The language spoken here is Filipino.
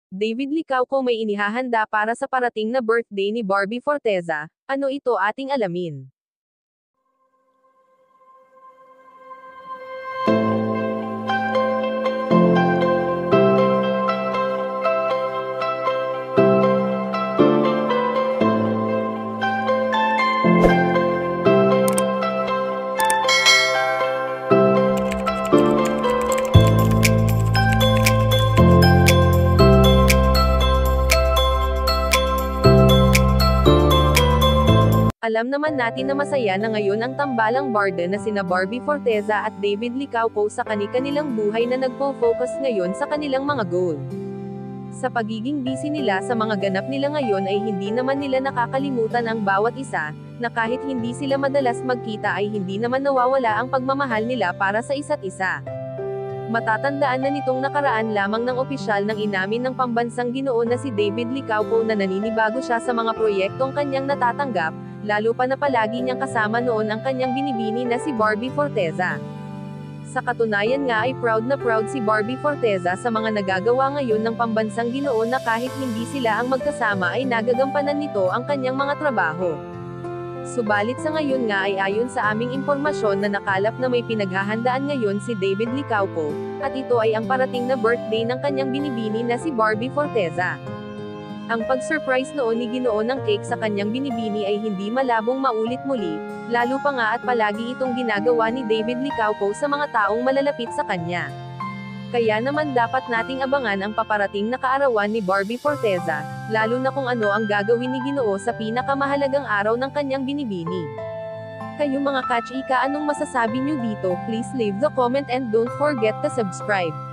David Licauco may inihahanda para sa parating na birthday ni Barbie Forteza. Ano ito ating alamin? Alam naman natin na masaya na ngayon ang tambalang barda na sina Barbie Forteza at David Licauco sa kani-kanilang buhay na nagpo-focus ngayon sa kanilang mga goal. Sa pagiging busy nila sa mga ganap nila ngayon ay hindi naman nila nakakalimutan ang bawat isa, na kahit hindi sila madalas magkita ay hindi naman nawawala ang pagmamahal nila para sa isa't isa. Matatandaan na nitong nakaraan lamang ng opisyal ng inamin ng pambansang Ginoo na si David Licauco na naninibago siya sa mga proyektong kanyang natatanggap, lalo pa na palagi niyang kasama noon ang kanyang binibini na si Barbie Forteza. Sa katunayan nga ay proud na proud si Barbie Forteza sa mga nagagawa ngayon ng pambansang Ginoo na kahit hindi sila ang magkasama ay nagagampanan nito ang kanyang mga trabaho. Subalit sa ngayon nga ay ayon sa aming impormasyon na nakalap na may pinaghahandaan ngayon si David Licauco, at ito ay ang parating na birthday ng kanyang binibini na si Barbie Forteza. Ang pag-surprise noon ni Ginoo ng cake sa kanyang binibini ay hindi malabong maulit muli, lalo pa nga at palagi itong ginagawa ni David Licauco sa mga taong malalapit sa kanya. Kaya naman dapat nating abangan ang paparating na kaarawan ni Barbie Forteza, lalo na kung ano ang gagawin ni Ginoo sa pinakamahalagang araw ng kanyang binibini. Kayo mga kachika, anong masasabi nyo dito? Please leave the comment and don't forget to subscribe.